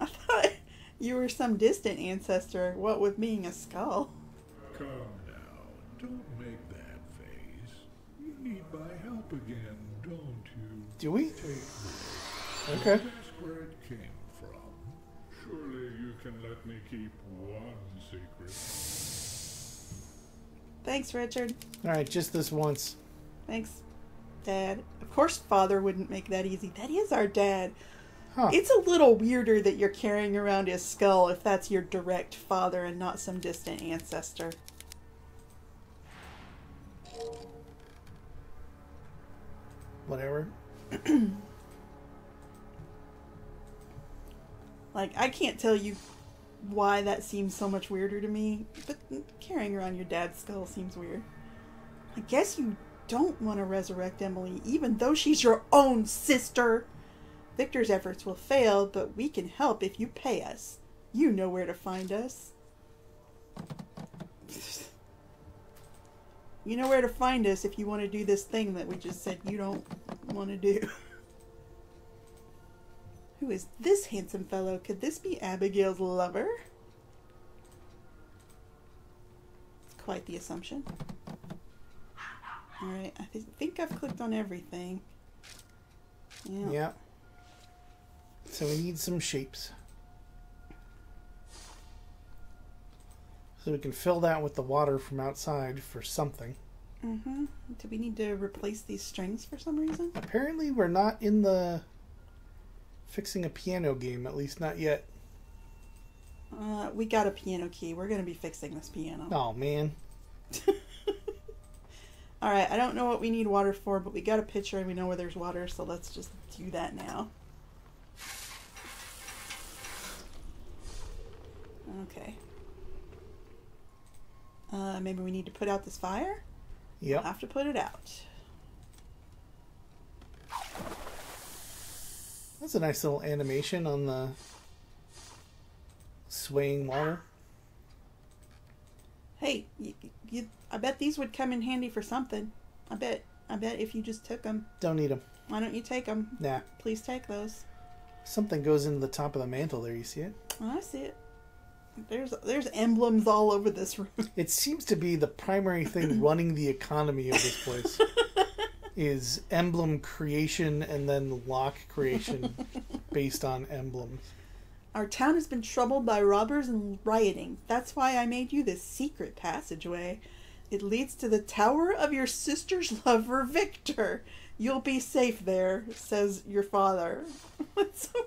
I thought you were some distant ancestor, what with being a skull. Come now, don't make that face. You need my help again, don't you? Do we? Take this. Okay. Ask where it came from. Surely you can let me keep one secret. Thanks, Richard. Alright, just this once. Thanks, Dad. Of course Father wouldn't make that easy. That is our dad. Huh. It's a little weirder that you're carrying around his skull if that's your direct father and not some distant ancestor. Whatever. Like, I can't tell you why that seems so much weirder to me, but carrying around your dad's skull seems weird. I guess you don't want to resurrect Emily, even though she's your own sister. Victor's efforts will fail, but we can help if you pay us. You know where to find us. You know where to find us if you want to do this thing that we just said you don't want to do. Who is this handsome fellow? Could this be Abigail's lover? It's quite the assumption. Alright, I think I've clicked on everything. Yeah. Yeah. So we need some shapes. So we can fill that with the water from outside for something. Mm-hmm. Do we need to replace these strings for some reason? Apparently we're not in the fixing a piano game, at least not yet. We got a piano key. We're going to be fixing this piano. Oh, man. Alright, I don't know what we need water for, but we got a pitcher and we know where there's water, so let's just do that now. Okay. Maybe we need to put out this fire? Yep. We'll have to put it out. That's a nice little animation on the swaying water. Hey, I bet these would come in handy for something. I bet if you just took them. Don't need them. Why don't you take them? Nah. Please take those. Something goes into the top of the mantle there. You see it? Oh, I see it. There's emblems all over this room. It seems to be the primary thing running the economy of this place. Is emblem creation and then lock creation based on emblems. Our town has been troubled by robbers and rioting. That's why I made you this secret passageway. It leads to the tower of your sister's lover, Victor. You'll be safe there, says your father. What's so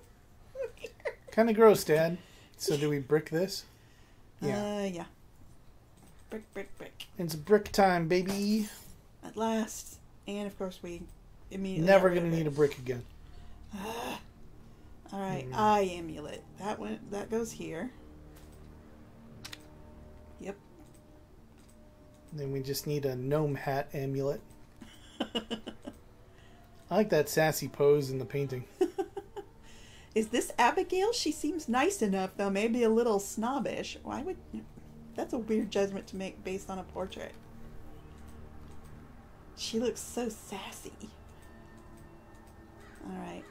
weird? Kind of gross, Dad. So do we brick this? Yeah. Brick. It's brick time, baby. At last. And of course we immediately... Never gonna need a brick again. Alright, eye amulet. That goes here. Yep. Then we just need a gnome hat amulet. I like that sassy pose in the painting. Is this Abigail? She seems nice enough, though maybe a little snobbish. Why would... That's a weird judgment to make based on a portrait. She looks so sassy. Alright.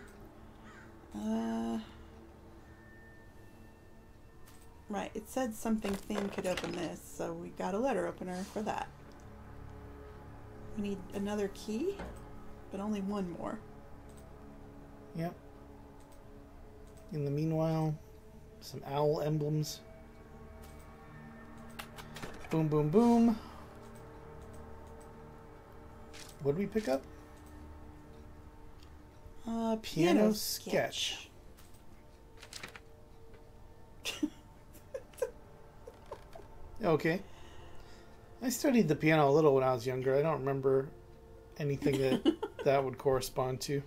Right, it said something thin could open this, so we got a letter opener for that. We need another key, but only one more. Yep. In the meanwhile, some owl emblems. Boom, boom, boom. What did we pick up? Piano sketch. Okay. I studied the piano a little when I was younger. I don't remember anything that that would correspond to.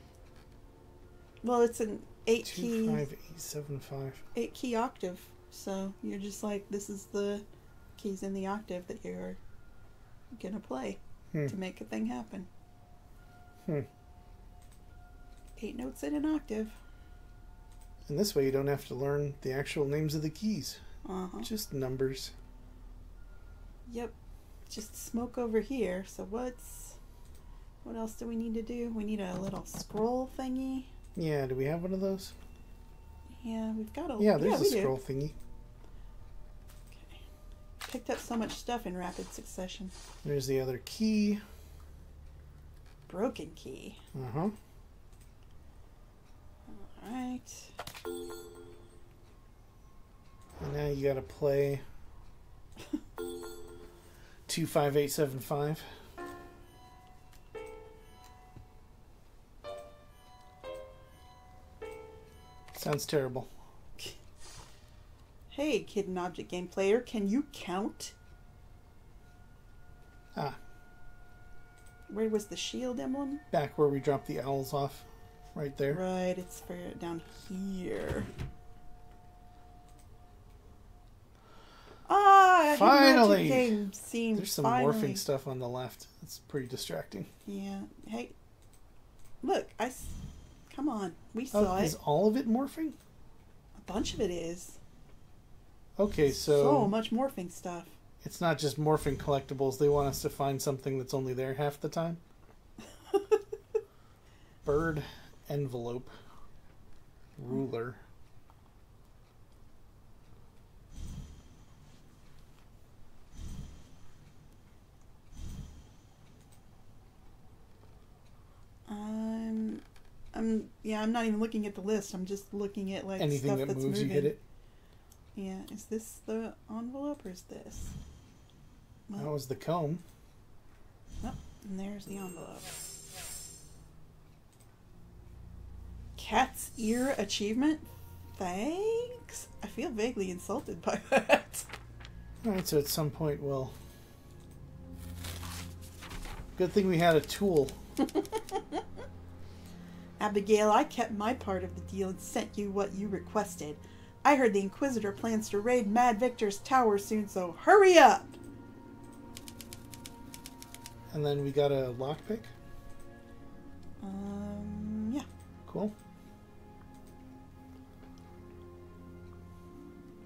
Well, it's an 8-key... 25875. 8-key octave. So you're just like, this is the keys in the octave that you're going to play to make a thing happen. 8 notes in an octave. And this way you don't have to learn the actual names of the keys. Uh-huh. Just numbers. Yep. Just smoke over here. So what else do we need to do? We need a little scroll thingy. Yeah, do we have one of those? Yeah, we've got a... Yeah, there's a we do. scroll thingy. Okay. Picked up so much stuff in rapid succession. There's the other key. Broken key. Uh-huh. Alright. And now you gotta play 25875. Sounds terrible. Hey, kid and object game player, can you count? Ah, Where was the shield emblem? back where we dropped the owls off. Right there. Right, it's for down here. Ah, Finally! game seemed There's some finally. morphing stuff on the left. It's pretty distracting. Yeah. Hey, look, come on, we saw Is it. all of it morphing? A bunch of it is. Okay, So much morphing stuff. it's not just morphing collectibles. They want us to find something that's only there half the time. Bird, envelope, ruler. I'm not even looking at the list. I'm just looking at like Anything stuff that that's moves, moving. you hit it. Yeah, is this the envelope or is this? That was the comb. Oh, and there's the envelope. Cat's ear achievement? Thanks? I feel vaguely insulted by that. Alright, so at some point we'll... Good thing we had a tool. Abigail, I kept my part of the deal and sent you what you requested. I heard the Inquisitor plans to raid Mad Victor's tower soon, so hurry up! And then we got a lockpick. Yeah. Cool.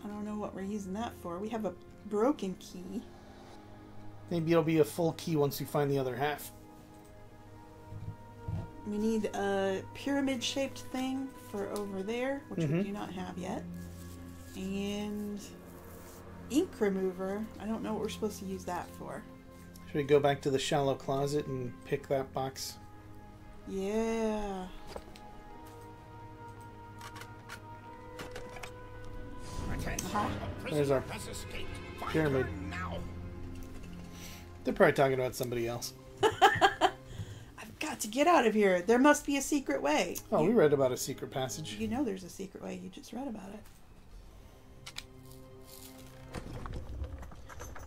I don't know what we're using that for. We have a broken key. Maybe it'll be a full key once we find the other half. We need a pyramid-shaped thing for over there, which we do not have yet. And ink remover. I don't know what we're supposed to use that for. Should we go back to the shallow closet and pick that box? Yeah. There's our pyramid. They're probably talking about somebody else. I've got to get out of here. There must be a secret way. Oh, we read about a secret passage. You know there's a secret way. You just read about it.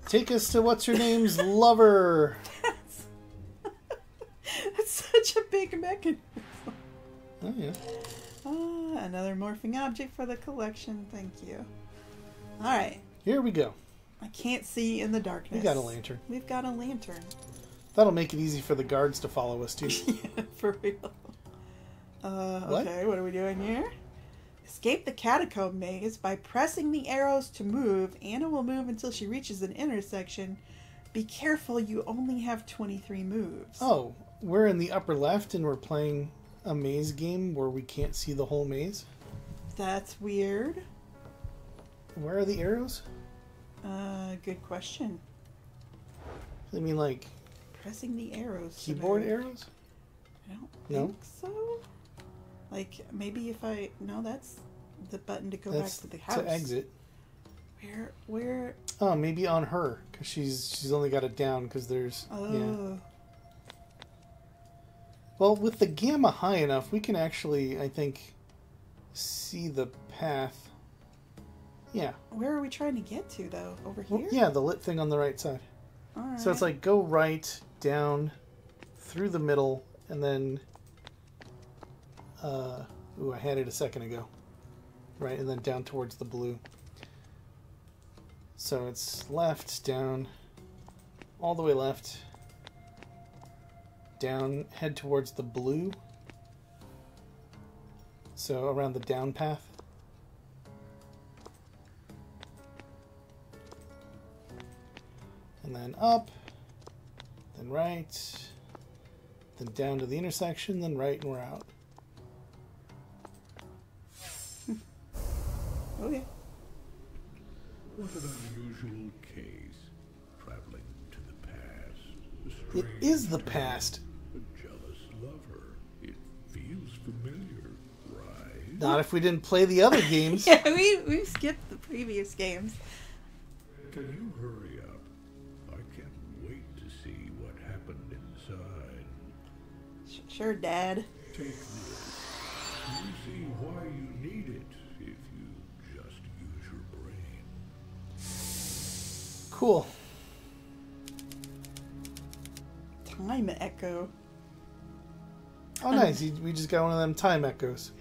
Take us to what's-her-name's lover. That's such a big mechanism. Oh, yeah. Another morphing object for the collection. Thank you. Alright. Here we go. I can't see in the darkness. We got a lantern. We've got a lantern. That'll make it easy for the guards to follow us, too. Yeah, for real. What? Okay, what are we doing here? Escape the catacomb maze by pressing the arrows to move. Anna will move until she reaches an intersection. Be careful, you only have 23 moves. Oh, we're in the upper left and we're playing a maze game where we can't see the whole maze? That's weird. Where are the arrows? Good question. I mean, like, Pressing the arrows. to keyboard move. arrows? I don't No? think so. Like, maybe if I... No, that's the button to go back That's to the house. to exit. Where... Oh, maybe on her, because she's only got it down, because there's... Oh. Yeah. Well, with the gamma high enough, we can actually, I think, see the path. Yeah. Where are we trying to get to, though? Over Well, here? yeah, the lit thing on the right side. All right. So it's like go right, down, through the middle, and then... ooh, I had it a second ago. Right, and then down towards the blue. So it's left, down, all the way left, down, head towards the blue. So around the down path. And then up, then right, then down to the intersection, then right, and we're out. Okay. What an unusual case. Traveling to the past. A It is the past. A jealous lover. It feels familiar, right? Not if we didn't play the other games. Yeah, we skipped the previous games. Can you hurry up? I can't wait to see what happened inside. Sure, Dad. Take this. You see why you need it if you just use your brain. Cool. Time echo. Oh, nice. We just got one of them time echoes.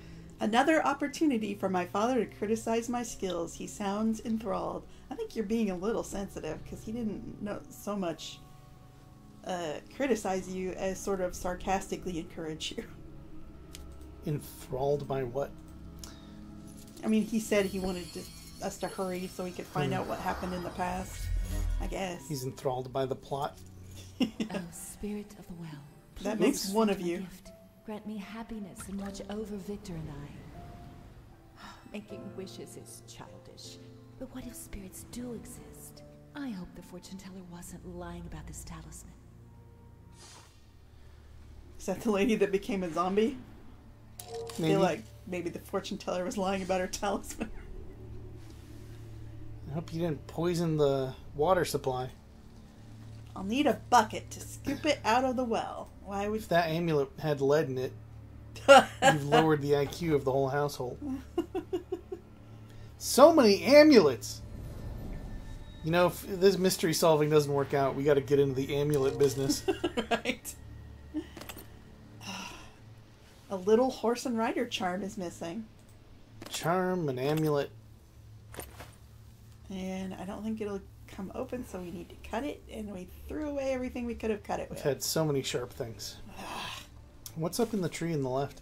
Another opportunity for my father to criticize my skills. He sounds enthralled. I think you're being a little sensitive because he didn't know so much criticize you as sort of sarcastically encourage you. Enthralled by what? I mean, he said he wanted us to hurry so he could find out what happened in the past. I guess. He's enthralled by the plot. Oh, spirit of the well. That please makes one of grant me you. a gift. Grant me happiness and watch over Victor and I. Making wishes is childish. But what if spirits do exist? I hope the fortune teller wasn't lying about this talisman. Is that the lady that became a zombie? I Maybe. feel like maybe the fortune teller was lying about her talisman. I hope you didn't poison the water supply. I'll need a bucket to scoop it out of the well. Why would If that amulet had lead in it, you've lowered the IQ of the whole household. So many amulets! You know, if this mystery solving doesn't work out, we got to get into the amulet business. Right. A little horse and rider charm is missing. Charm, an amulet. And I don't think it'll come open, so we need to cut it. And we threw away everything we could have cut it We've with. had so many sharp things. What's up in the tree on the left?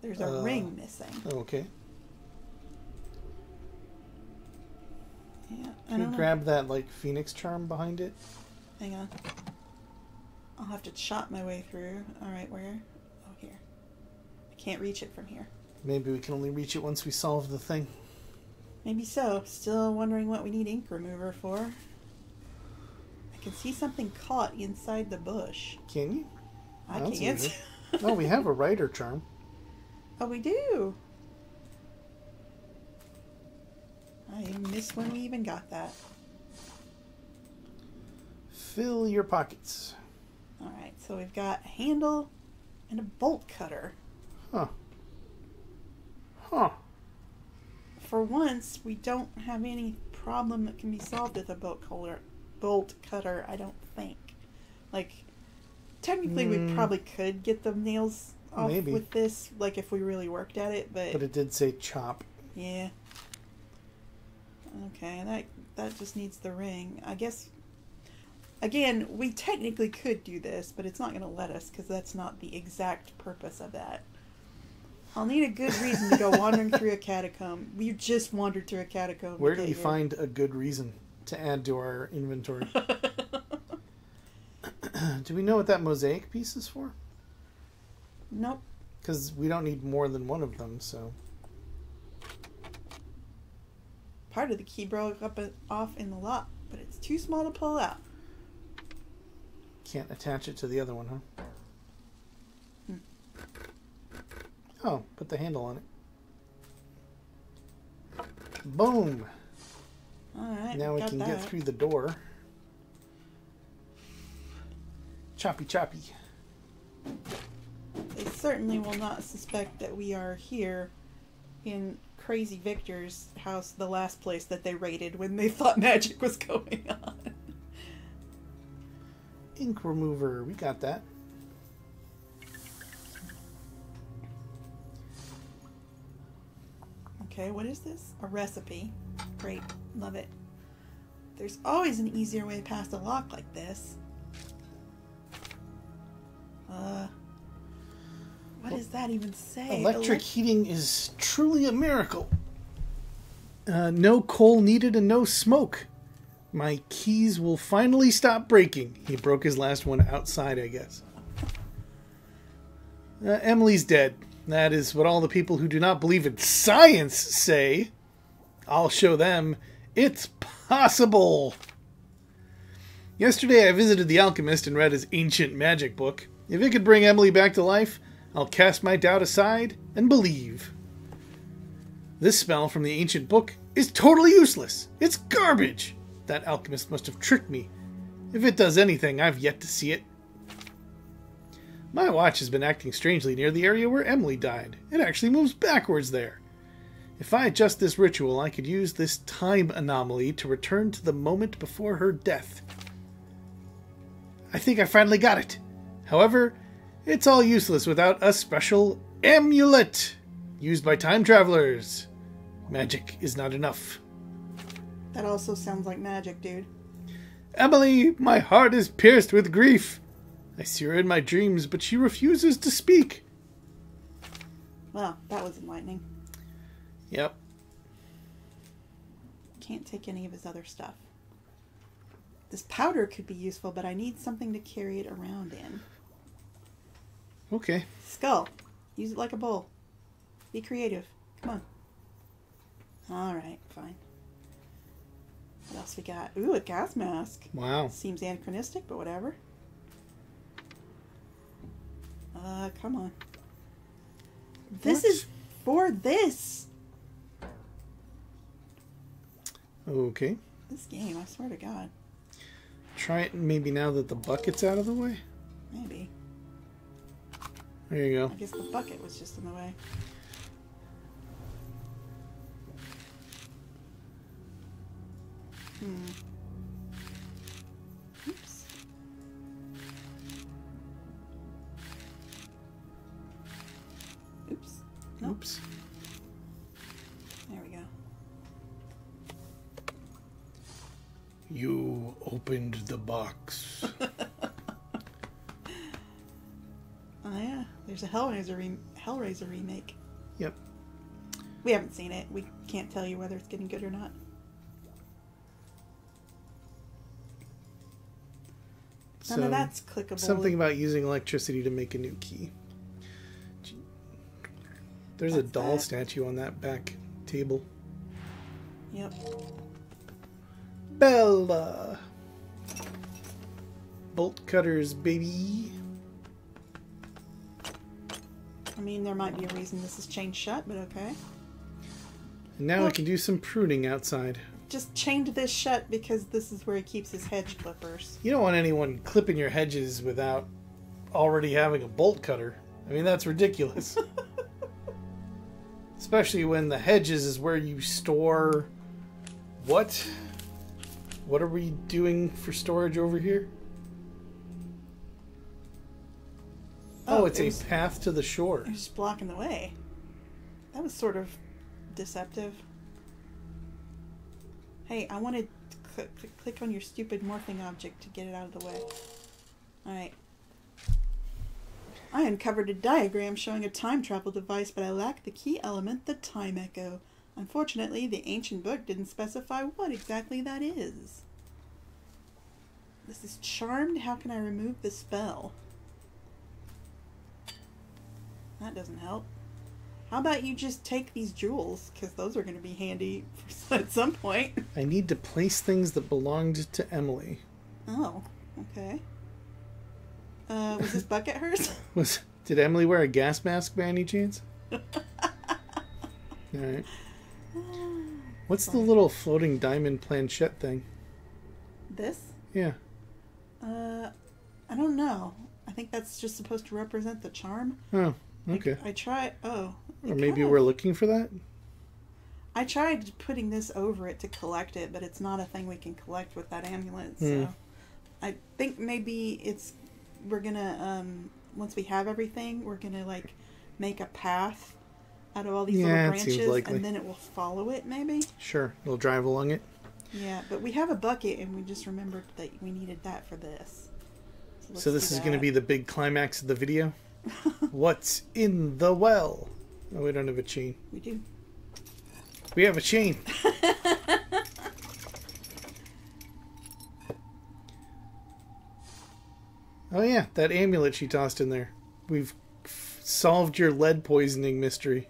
There's a ring missing. Oh, okay. Yeah, I Can don't you know. grab that, like, phoenix charm behind it? Hang on. I'll have to chop my way through. Alright, where? Oh, here. I can't reach it from here. Maybe we can only reach it once we solve the thing. Maybe so. Still wondering what we need ink remover for. I can see something caught inside the bush. Can you? I That's can't. weird. Oh, we have a rider charm. Oh, we do. I missed when we even got that. Fill your pockets. Alright, so we've got a handle and a bolt cutter. Huh. Huh. For once, we don't have any problem that can be solved with a bolt cutter, I don't think. Like, technically we probably could get the nails off Maybe. with this, like if we really worked at it, but But it did say chop. yeah. Okay, that just needs the ring. I guess, again, we technically could do this, but it's not going to let us because that's not the exact purpose of that. I'll need a good reason to go wandering through a catacomb. We just wandered through a catacomb. Where to did get we here. find a good reason to add to our inventory? Do we know what that mosaic piece is for? Nope. Because we don't need more than one of them, so... Part of the key broke off in the lock, but it's too small to pull out. Can't attach it to the other one, huh? Oh, put the handle on it. Boom! Alright, Now we got can that. get through the door. Choppy choppy. They certainly will not suspect that we are here in Crazy Victor's house, the last place that they raided when they thought magic was going on. ink remover. We got that. Okay, what is this? A recipe. Great. Love it. There's always an easier way past a lock like this. What does that even say? Electric heating is truly a miracle. No coal needed and no smoke. My keys will finally stop breaking. He broke his last one outside, I guess. Emily's dead. That is what all the people who do not believe in science say. I'll show them it's possible. Yesterday I visited the alchemist and read his ancient magic book. If it could bring Emily back to life, I'll cast my doubt aside and believe. This spell from the ancient book is totally useless. It's garbage. That alchemist must have tricked me. If it does anything, I've yet to see it. My watch has been acting strangely near the area where Emily died. It actually moves backwards there. If I adjust this ritual, I could use this time anomaly to return to the moment before her death. I think I finally got it. However, it's all useless without a special amulet used by time travelers. Magic is not enough. That also sounds like magic, dude. Emily, my heart is pierced with grief. I see her in my dreams, but she refuses to speak. Well, that was enlightening. Yep. Can't take any of his other stuff. This powder could be useful, but I need something to carry it around in. Okay. Skull. Use it like a bowl. Be creative. Come on. Alright, fine. What else we got? Ooh, a gas mask. Wow. Seems anachronistic, but whatever. Come on. This is for this. Okay. This game, I swear to God. Try it maybe now that the bucket's out of the way. Maybe. There you go. I guess the bucket was just in the way. Oops. Oops. Nope. Oops. There we go. You opened the box. Oh yeah, there's a Hellraiser remake. Yep. We haven't seen it. We can't tell you whether it's getting good or not. None of that's clickable. Something about using electricity to make a new key. There's a doll statue on that back table. Yep. Bella. Bolt cutters, baby. I mean, there might be a reason this is chained shut, but okay. And now I can do some pruning outside. Just chained this shut because this is where he keeps his hedge clippers. You don't want anyone clipping your hedges without already having a bolt cutter. I mean, that's ridiculous. Especially when the hedges is where you store... What? What are we doing for storage over here? Oh, it's a path to the shore. It was just blocking the way. That was sort of deceptive. Hey, I wanted to click on your stupid morphing object to get it out of the way. Alright. I uncovered a diagram showing a time travel device, but I lack the key element, the time echo. Unfortunately, the ancient book didn't specify what exactly that is. This is charmed. How can I remove the spell? That doesn't help. How about you just take these jewels? Because those are going to be handy at some point. I need to place things that belonged to Emily. Oh, okay. Was this bucket hers? Did Emily wear a gas mask by any chance? Alright. What's the little floating diamond planchette thing? This? Yeah. I don't know. I think that's just supposed to represent the charm. Oh, okay. I tried... Oh. Or maybe we're looking for that? I tried putting this over it to collect it, but it's not a thing we can collect with that amulet, so... I think maybe we're gonna, once we have everything, we're gonna, like, make a path out of all these little branches, and then it will follow it, maybe? Sure, we'll drive along it. Yeah, but we have a bucket, and we just remembered that we needed that for this. So this is going to be the big climax of the video? What's in the well? Oh, we don't have a chain. We do. We have a chain. Oh yeah, that amulet she tossed in there. We've solved your lead poisoning mystery.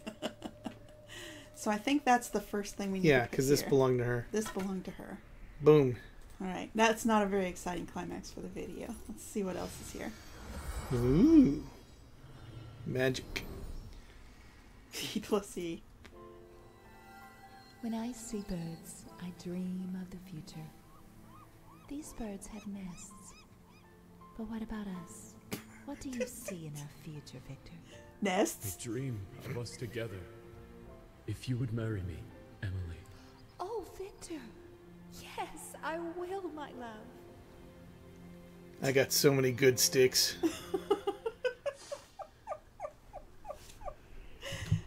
So I think that's the first thing we need to put because this belonged to her. This belonged to her. Boom. Alright, that's not a very exciting climax for the video. Let's see what else is here. Ooh. Magic. E plus E. When I see birds, I dream of the future. These birds have nests. But what about us? What do you see in our future, Victor? Nests? I dream of us together. If you would marry me, Emily. Oh, Victor. Yes, I will, my love. I got so many good sticks.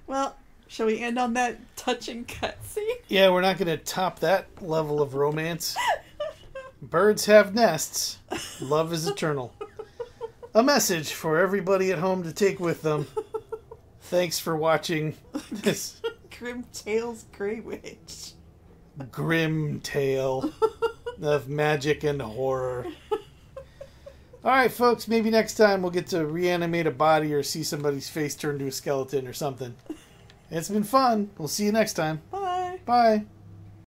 Well, shall we end on that touching cutscene? Yeah, we're not going to top that level of romance. Birds have nests. Love is eternal. A message for everybody at home to take with them. Thanks for watching this Grim Tales Graywitch. grim tale of magic and horror. Alright, folks, maybe next time we'll get to reanimate a body or see somebody's face turn to a skeleton or something. It's been fun. We'll see you next time. Bye. Bye.